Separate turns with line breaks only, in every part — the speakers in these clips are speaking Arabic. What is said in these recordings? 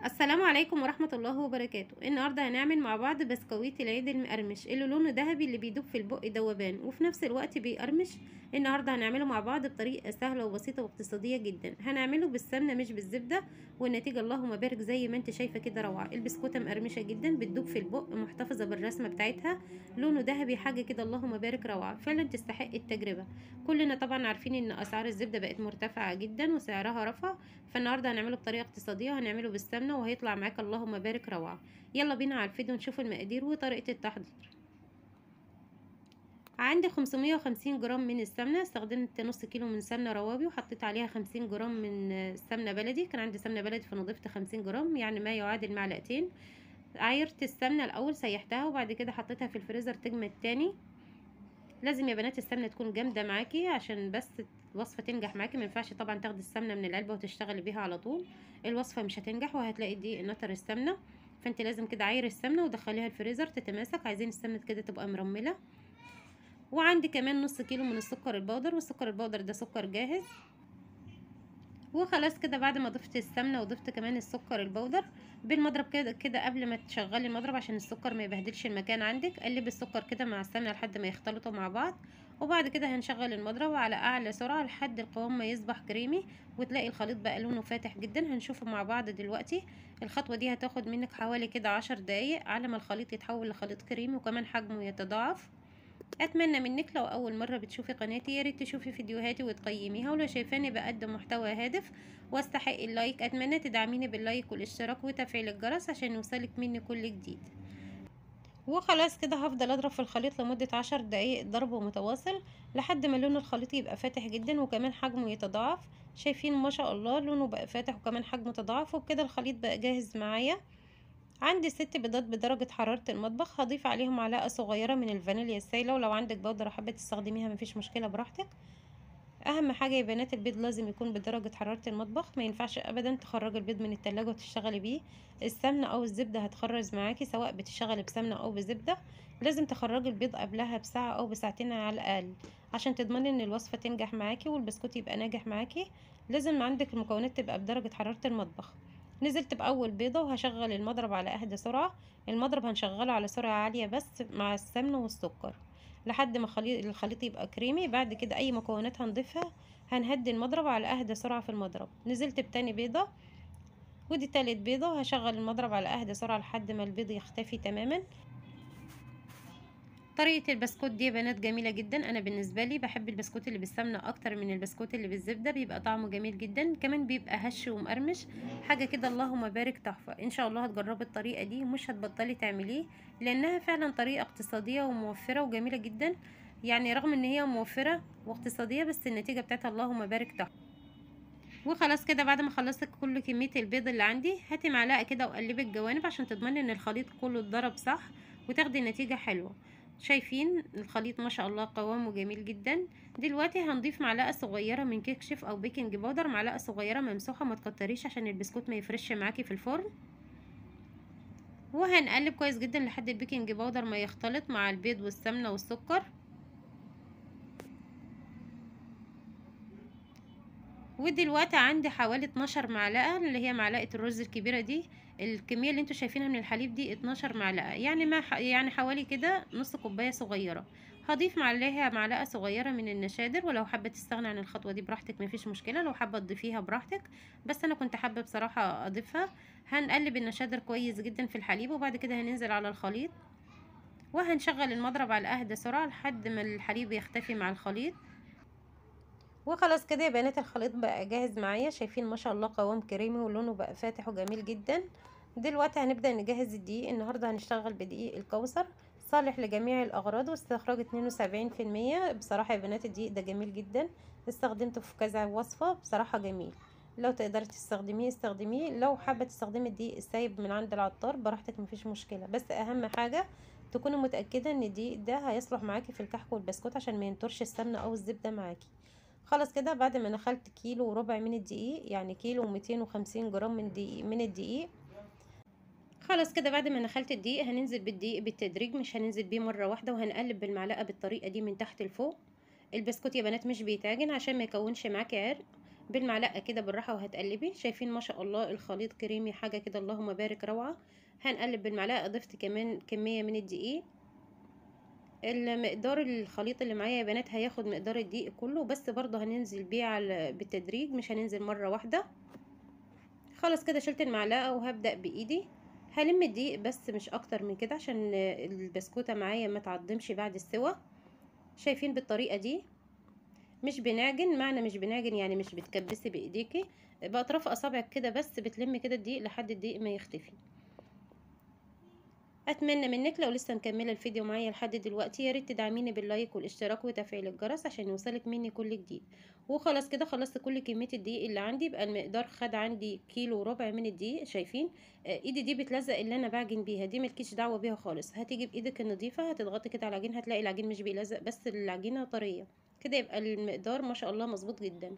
السلام عليكم ورحمة الله وبركاته. النهاردة هنعمل مع بعض بسكويت العيد المقرمش اللي لونه ذهبي اللي بيدوب في البق ذوبان وفي نفس الوقت بيقرمش. النهاردة هنعمله مع بعض بطريقة سهلة وبسيطة واقتصادية جدا. هنعمله بالسمنة مش بالزبدة، والنتيجة اللهم بارك زي ما انت شايفة كده روعة. البسكوتة مقرمشة جدا بتدوب في البق، محتفظة بالرسمة بتاعتها، لونه ذهبي حاجة كده اللهم بارك روعة، فعلا تستحق التجربة. كلنا طبعا عارفين ان اسعار الزبدة بقت مرتفعة جدا وسعرها رفع، فالنهارده هنعمله بطريقه اقتصاديه وهنعمله بالسمنه وهيطلع معاك اللهم بارك روعه. يلا بينا على الفيديو نشوف المقادير وطريقه التحضير. عندي 550 جرام من السمنه، استخدمت نص كيلو من سمنه روابي وحطيت عليها 50 جرام من سمنه بلدي. كان عندي سمنه بلدي فانا ضفت 50 جرام، يعني ما يعادل معلقتين. عايرت السمنه الاول سيحتها وبعد كده حطيتها في الفريزر تجمد تاني. لازم يا بنات السمنه تكون جامده معاكي عشان بس الوصفه تنجح معاكي. ما ينفعش طبعا تاخدي السمنه من العلبه وتشتغلي بيها على طول، الوصفه مش هتنجح وهتلاقي دي نتر السمنه. فانت لازم كده عايري السمنه ودخليها الفريزر تتماسك. عايزين السمنه كده تبقى مرمله. وعندي كمان نص كيلو من السكر البودر، والسكر البودر ده سكر جاهز. وخلاص كده بعد ما ضفت السمنه وضفت كمان السكر البودر بالمضرب كده كده قبل ما تشغلي المضرب عشان السكر ما يبهدلش المكان عندك. قلبي السكر كده مع السمنه لحد ما يختلطوا مع بعض، وبعد كده هنشغل المضرب على اعلى سرعه لحد القوام ما يصبح كريمي وتلاقي الخليط بقى لونه فاتح جدا. هنشوفه مع بعض دلوقتي. الخطوه دي هتاخد منك حوالي كده 10 دقايق على ما الخليط يتحول لخليط كريمي وكمان حجمه يتضاعف. اتمنى منك لو اول مره بتشوفي قناتي يا ريت تشوفي فيديوهاتي وتقيميها، ولو شايفاني بقدم محتوى هادف واستحق اللايك اتمنى تدعميني باللايك والاشتراك وتفعيل الجرس عشان يوصلك مني كل جديد. وخلاص كده هفضل اضرب في الخليط لمدة 10 دقايق ضرب متواصل لحد ما لون الخليط يبقى فاتح جدا وكمان حجمه يتضاعف. شايفين ما شاء الله لونه بقى فاتح وكمان حجمه تضاعف، وبكده الخليط بقى جاهز معايا. عندي 6 بيضات بدرجة حرارة المطبخ، هضيف عليهم معلقة صغيرة من الفانيليا السايلة، ولو عندك بودرة حابة تستخدميها مفيش مشكلة براحتك. اهم حاجة يا بنات البيض لازم يكون بدرجة حرارة المطبخ، ما ينفعش ابدا تخرجي البيض من التلاجة وتشتغلي بيه. السمنة او الزبدة هتخرز معاكي سواء بتشتغلي بسمنة او بزبدة. لازم تخرجي البيض قبلها بساعة او بساعتين على الاقل عشان تضمني ان الوصفة تنجح معاكي والبسكوت يبقى ناجح معاكي. لازم عندك المكونات تبقى بدرجة حرارة المطبخ. نزلت باول بيضة وهشغل المضرب على اهدى سرعة. المضرب هنشغله على سرعة عالية بس مع السمنة والسكر لحد ما الخليط يبقى كريمي. بعد كده اي مكونات هنضيفها هنهدي المضرب على اهدى سرعة في المضرب. نزلت بتاني بيضة ودي تالت بيضة وهشغل المضرب على اهدى سرعة لحد ما البيض يختفي تماما. طريقة البسكوت دي يا بنات جميلة جدا. انا بالنسبة لي بحب البسكوت اللي بالسمنة اكتر من البسكوت اللي بالزبدة، بيبقى طعمه جميل جدا كمان بيبقى هش ومقرمش حاجة كده اللهم بارك تحفة. ان شاء الله هتجربي الطريقة دي ومش هتبطلي تعمليه لانها فعلا طريقة اقتصادية وموفرة وجميلة جدا. يعني رغم ان هي موفرة واقتصادية بس النتيجة بتاعتها اللهم بارك تحفة. وخلاص كده بعد ما خلصت كل كمية البيض اللي عندي هاتي معلقة كده وقلبي الجوانب عشان تضمني ان الخليط كله اتضرب صح وتاخدي نتيجة حلوة. شايفين الخليط ما شاء الله قوامه جميل جدا. دلوقتي هنضيف معلقة صغيرة من كيك شيف او بيكنج باودر، معلقة صغيرة ممسوحة ما تكتريش عشان البسكوت ما يفرش معاكي في الفرن. وهنقلب كويس جدا لحد البيكنج باودر ما يختلط مع البيض والسمنة والسكر. ودلوقتي عندي حوالي 12 معلقة اللي هي معلقة الرز الكبيرة دي. الكمية اللي انتوا شايفينها من الحليب دي 12 معلقة، يعني ما يعني حوالي كده نص كوباية صغيرة. هضيف عليها معلقة صغيرة من النشادر، ولو حابة تستغني عن الخطوة دي براحتك مفيش مشكلة، لو حابة تضيفيها براحتك بس انا كنت حابة بصراحة اضيفها. هنقلب النشادر كويس جدا في الحليب وبعد كده هننزل على الخليط وهنشغل المضرب على اهدى سرعة لحد ما الحليب يختفي مع الخليط. وخلاص كده يا بنات الخليط بقى جاهز معايا. شايفين ما شاء الله قوام كريمي ولونه بقى فاتح وجميل جدا. دلوقتي هنبدأ نجهز الدقيق. النهاردة هنشتغل بدقيق الكوثر صالح لجميع الأغراض واستخراج 72%. بصراحة يا بنات الدقيق ده جميل جدا، استخدمته في كذا وصفة بصراحة جميل. لو تقدري تستخدميه استخدميه، لو حابة تستخدمي الدقيق السايب من عند العطار براحتك مفيش مشكلة، بس أهم حاجة تكوني متأكدة ان الدقيق ده هيصلح معاكي في الكحك والبسكوت عشان ما ينطرش السمنة او الزبدة معاكي. خلاص كده بعد ما نخلت كيلو وربع من الدقيق، يعني كيلو و250 جرام من الدقيق. خلاص كده بعد ما نخلت الدقيق هننزل بالدقيق بالتدريج، مش هننزل بيه مرة واحدة، وهنقلب بالمعلقة بالطريقة دي من تحت لفوق. البسكوت يا بنات مش بيتعجن عشان ما يكونش معاكي عرق. بالمعلقه كده بالراحه وهتقلبي. شايفين ما شاء الله الخليط كريمي حاجه كده اللهم بارك روعه. هنقلب بالمعلقه. ضفت كمان كميه من الدقيق. المقدار الخليط اللي معايا يا بنات هياخد مقدار الدقيق كله، بس برضه هننزل بيه بالتدريج، مش هننزل مره واحده. خلاص كده شلت المعلقه وهبدا بايدي. هلم الدقيق بس مش اكتر من كده عشان البسكوته معايا ما تعضمش بعد السوا. شايفين بالطريقه دي مش بنعجن. معنى مش بنعجن يعني مش بتكبسي بايديكي، باطراف اصابعك كده بس بتلمي كده الدقيق لحد الدقيق ما يختفي. اتمنى منك لو لسه مكمله الفيديو معايا لحد دلوقتي يا ريت تدعميني باللايك والاشتراك وتفعيل الجرس عشان يوصلك مني كل جديد. وخلاص كده خلصت كل كميه الدقيق اللي عندي. بقى المقدار خد عندي كيلو وربع من الدقيق. شايفين ايدي دي بتلزق اللي انا بعجن بيها، دي ملكيش دعوه بيها خالص. هتيجي بايدك النظيفه هتضغطي كده على العجين، هتلاقي العجين مش بيلزق بس العجينه طريه كده، يبقى المقدار ما شاء الله مظبوط جدا.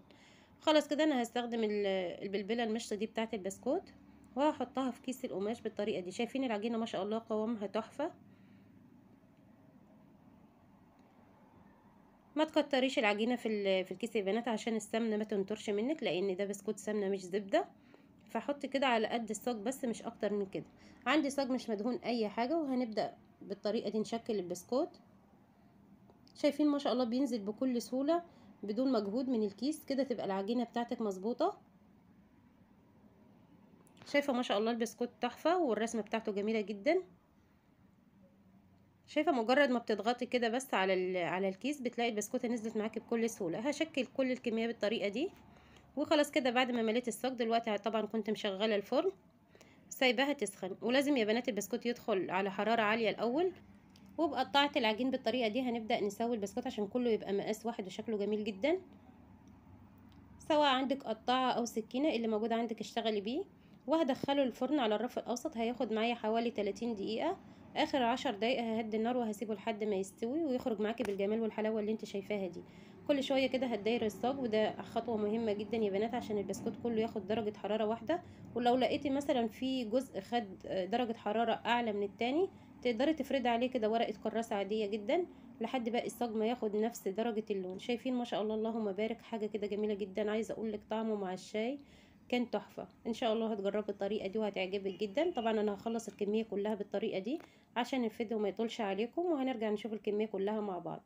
خلاص كده انا هستخدم البلبله المشط دي بتاعه البسكوت وهحطها في كيس القماش بالطريقه دي. شايفين العجينه ما شاء الله قوامها تحفه. ما تكتريش العجينه في الكيس يا بنات عشان السمنه ما تنطرش منك، لان ده بسكوت سمنه مش زبده. فحط كده على قد الصاج بس مش اكتر من كده. عندي صاج مش مدهون اي حاجه، وهنبدا بالطريقه دي نشكل البسكوت. شايفين ما شاء الله بينزل بكل سهوله بدون مجهود من الكيس كده، تبقى العجينه بتاعتك مظبوطه. شايفه ما شاء الله البسكوت تحفه والرسمه بتاعته جميله جدا. شايفه مجرد ما بتضغطي كده بس على الكيس بتلاقي البسكوته نزلت معاكي بكل سهوله. هشكل كل الكميه بالطريقه دي وخلاص كده. بعد ما مليت الصاج دلوقتي طبعا كنت مشغله الفرن سايباها تسخن، ولازم يا بنات البسكوت يدخل على حراره عاليه الاول. وبقطعت العجين بالطريقه دي هنبدا نسوي البسكوت عشان كله يبقى مقاس واحد وشكله جميل جدا. سواء عندك قطاعه او سكينه اللي موجود عندك اشتغلي بيه. وهدخله الفرن على الرف الاوسط هياخد معايا حوالي 30 دقيقه. اخر 10 دقايق ههدي النار وهسيبه لحد ما يستوي ويخرج معاكي بالجمال والحلاوه اللي انت شايفاها دي. كل شويه كده هتداير الصاج، وده خطوه مهمه جدا يا بنات عشان البسكوت كله ياخد درجه حراره واحده. ولو لقيتي مثلا في جزء خد درجه حراره اعلى من التاني تقدري تفردي عليه كده ورقه كراسه عاديه جدا لحد باقي الصاج ما ياخد نفس درجه اللون. شايفين ما شاء الله اللهم بارك حاجه كده جميله جدا. عايزه اقول لك طعمه مع الشاي كان تحفه. ان شاء الله هتجربي الطريقه دي وهتعجبك جدا. طبعا انا هخلص الكميه كلها بالطريقه دي عشان الفيديو ما يطولش عليكم، وهنرجع نشوف الكميه كلها مع بعض.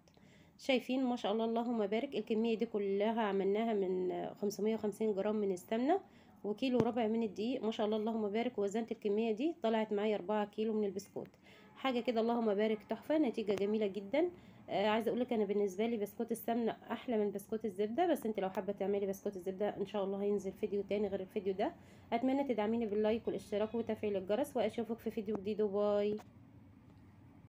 شايفين ما شاء الله اللهم بارك الكميه دي كلها عملناها من 550 جرام من السمنه وكيلو وربع من الدقيق. ما شاء الله اللهم بارك. وزنت الكميه دي طلعت معايا 4 كيلو من البسكوت. حاجه كده اللهم بارك تحفه، نتيجه جميله جدا. عايزه اقولك انا بالنسبه لي بسكوت السمنه احلى من بسكوت الزبده، بس انت لو حابه تعملي بسكوت الزبده ان شاء الله هينزل فيديو تاني غير الفيديو ده. اتمنى تدعميني باللايك والاشتراك وتفعيل الجرس، واشوفك في فيديو جديد وباي.